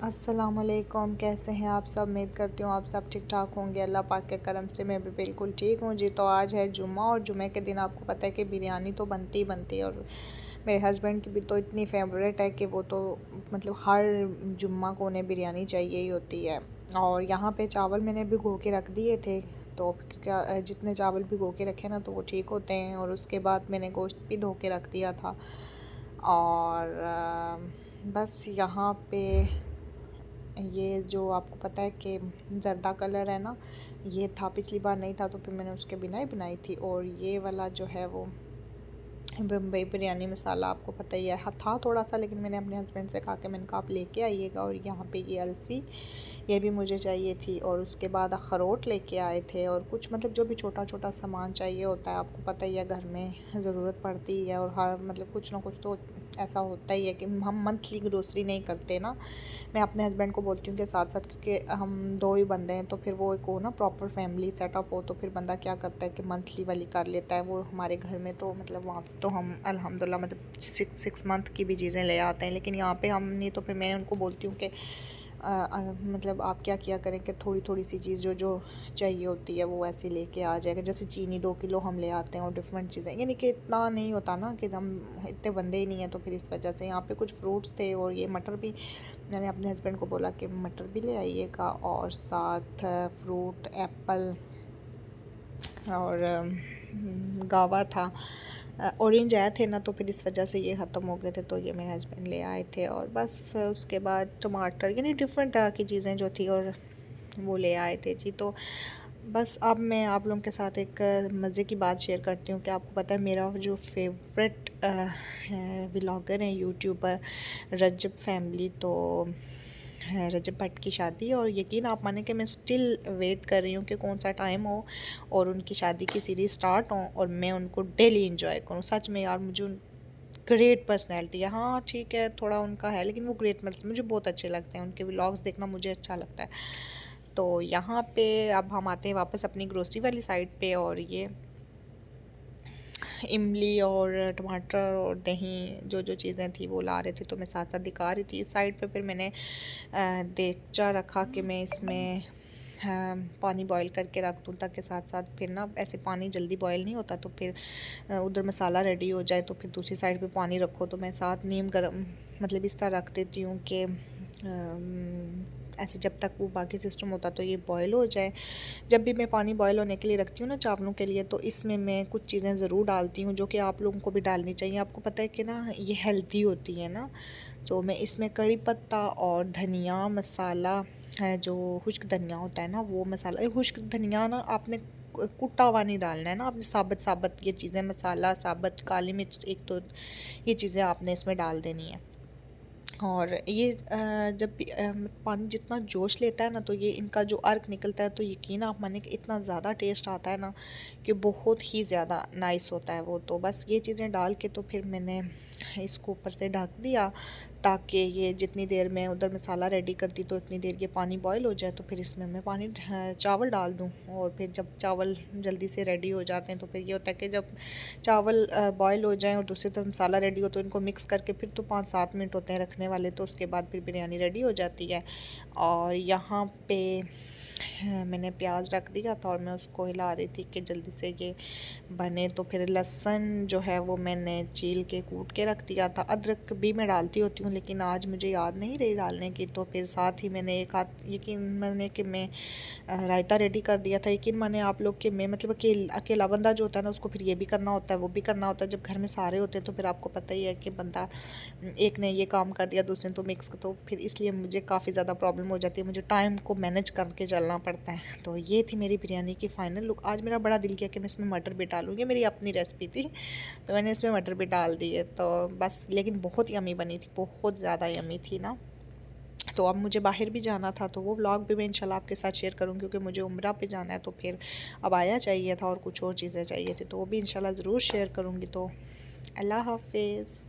अस्सलामुअलैकुम, कैसे हैं आप सब। उम्मीद करती हूँ आप सब ठीक ठाक होंगे। अल्लाह पाक के करम से मैं भी बिल्कुल ठीक हूँ जी। तो आज है जुम्मा और जुमे के दिन आपको पता है कि बिरयानी तो बनती ही बनती है। और मेरे हस्बैंड की भी तो इतनी फेवरेट है कि वो तो मतलब हर जुम्मा को उन्हें बिरयानी चाहिए ही होती है। और यहाँ पे चावल मैंने भिगो के रख दिए थे, तो क्योंकि जितने चावल भिगो के रखे ना तो वो ठीक होते हैं। और उसके बाद मैंने गोश्त भी धो के रख दिया था। और बस यहाँ पे ये जो आपको पता है कि ज़र्दा कलर है ना, ये था पिछली बार नहीं था, तो फिर मैंने उसके बिना ही बनाई थी। और ये वाला जो है वो बम्बई बिरयानी मसाला, आपको पता ही है, था थोड़ा सा, लेकिन मैंने अपने हस्बैंड से कहा कि मैंने कहा आप लेके आइएगा। और यहाँ पे ये अलसी, ये भी मुझे चाहिए थी। और उसके बाद अखरोट लेके आए थे। और कुछ मतलब जो भी छोटा छोटा सामान चाहिए होता है, आपको पता ही है घर में ज़रूरत पड़ती है। और हर मतलब कुछ ना कुछ तो ऐसा होता ही है कि हम मंथली ग्रोसरी नहीं करते ना। मैं अपने हस्बैंड को बोलती हूँ कि साथ साथ, क्योंकि हम दो ही बंदे हैं, तो फिर वो एक हो ना प्रॉपर फैमिली सेटअप हो, तो फिर बंदा क्या करता है कि मंथली वाली कर लेता है। वो हमारे घर में तो मतलब वहाँ तो हम अल्हम्दुलिल्लाह मतलब सिक्स मंथ की भी चीज़ें ले आते हैं। लेकिन यहाँ पे हम नहीं, तो फिर मैं उनको बोलती हूँ कि मतलब आप क्या किया करें कि थोड़ी थोड़ी सी चीज़ जो जो चाहिए होती है वो ऐसे लेके आ जाएगा। जैसे चीनी 2 किलो हम ले आते हैं और डिफरेंट चीज़ें, यानी कि इतना नहीं होता ना कि हम इतने बंदे ही नहीं हैं, तो फिर इस वजह से यहाँ पे कुछ फ्रूट्स थे। और ये मटर भी मैंने अपने हस्बैंड को बोला कि मटर भी ले आइएगा, और साथ फ्रूट एप्पल और गावा था। ऑरेंज आए थे ना, तो फिर इस वजह से ये ख़त्म हो गए थे, तो ये मेरे हस्बैंड ले आए थे। और बस उसके बाद टमाटर, यानी डिफरेंट तरह की चीज़ें जो थी और वो ले आए थे जी। तो बस अब मैं आप लोगों के साथ एक मज़े की बात शेयर करती हूँ कि आपको पता है मेरा जो फेवरेट व्लॉगर है यूट्यूबर रजब फैमिली, तो है रजब भट्ट की शादी। और यकीन आप माने कि मैं स्टिल वेट कर रही हूँ कि कौन सा टाइम हो और उनकी शादी की सीरीज़ स्टार्ट हो और मैं उनको डेली इंजॉय करूँ। सच में यार, मुझे ग्रेट पर्सनैलिटी है। हाँ ठीक है, थोड़ा उनका है, लेकिन वो ग्रेट मतलब मुझे बहुत अच्छे लगते हैं। उनके व्लॉग्स देखना मुझे अच्छा लगता है। तो यहाँ पे अब हम आते हैं वापस अपनी ग्रोसरी वाली साइड पे। और ये इमली और टमाटर और दही जो जो चीज़ें थी वो ला रहे थे, तो मैं साथ साथ दिखा रही थी। इस साइड पे फिर मैंने देगचा रखा कि मैं इसमें पानी बॉईल करके रख दूँ, ताकि साथ साथ फिर ना ऐसे पानी जल्दी बॉईल नहीं होता, तो फिर उधर मसाला रेडी हो जाए तो फिर दूसरी साइड पे पानी रखो। तो मैं साथ नीम गर्म मतलब इस तरह रख देती हूँ कि ऐसे जब तक वो बाकी सिस्टम होता तो ये बॉईल हो जाए। जब भी मैं पानी बॉईल होने के लिए रखती हूँ ना चावलों के लिए, तो इसमें मैं कुछ चीज़ें ज़रूर डालती हूँ जो कि आप लोगों को भी डालनी चाहिए। आपको पता है कि ना ये हेल्दी होती है ना। तो मैं इसमें कड़ी पत्ता और धनिया मसाला है, जो खुश्क धनिया होता है ना वो मसाला, खुश्क धनिया ना आपने कुटा हुआ नहीं डालना है ना, आपने साबुत साबुत ये चीज़ें मसाला साबुत काली मिर्च एक तो ये चीज़ें आपने इसमें डाल देनी है। और ये जब भी पानी जितना जोश लेता है ना, तो ये इनका जो अर्क निकलता है, तो यकीन आप माने कि इतना ज़्यादा टेस्ट आता है ना कि बहुत ही ज़्यादा नाइस होता है वो। तो बस ये चीज़ें डाल के तो फिर मैंने इसको ऊपर से ढक दिया, ताकि ये जितनी देर में उधर मसाला रेडी करती तो इतनी देर ये पानी बॉईल हो जाए, तो फिर इसमें मैं पानी चावल डाल दूँ। और फिर जब चावल जल्दी से रेडी हो जाते हैं, तो फिर ये होता है कि जब चावल बॉईल हो जाएँ और दूसरी तरफ मसाला रेडी हो, तो इनको मिक्स करके फिर तो 5-7 मिनट होते हैं रखने वाले, तो उसके बाद फिर बिरयानी रेडी हो जाती है। और यहाँ पे मैंने प्याज रख दिया था और मैं उसको हिला रही थी कि जल्दी से ये बने। तो फिर लहसुन जो है वो मैंने छील के कूट के रख दिया था। अदरक भी मैं डालती होती हूँ, लेकिन आज मुझे याद नहीं रही डालने की, तो फिर साथ ही मैंने एक हाथ यकीन मैंने कि मैं रायता रेडी कर दिया था। यकीन माने आप लोग कि मैं मतलब अकेला बंदा जो होता है ना, उसको फिर ये भी करना होता है वो भी करना होता है। जब घर में सारे होते हैं तो फिर आपको पता ही है कि बंदा एक ने ये काम कर दिया दूसरे ने तो मिक्स, तो फिर इसलिए मुझे काफ़ी ज़्यादा प्रॉब्लम हो जाती है, मुझे टाइम को मैनेज करके चलना पड़ता है। तो ये थी मेरी बिरयानी की फ़ाइनल लुक। आज मेरा बड़ा दिल किया कि मैं इसमें मटर भी डालूँगी, मेरी अपनी रेसिपी थी तो मैंने इसमें मटर भी डाल दिए। तो बस, लेकिन बहुत यमी बनी थी, बहुत ज़्यादा यमी थी ना। तो अब मुझे बाहर भी जाना था, तो वो व्लॉग भी मैं इंशाल्लाह आपके साथ शेयर करूँगी, क्योंकि मुझे उम्रा पे जाना है, तो फिर अब आया चाहिए था और कुछ और चीज़ें चाहिए थी, तो वो भी इंशाल्लाह ज़रूर शेयर करूँगी। तो अल्लाह हाफिज़।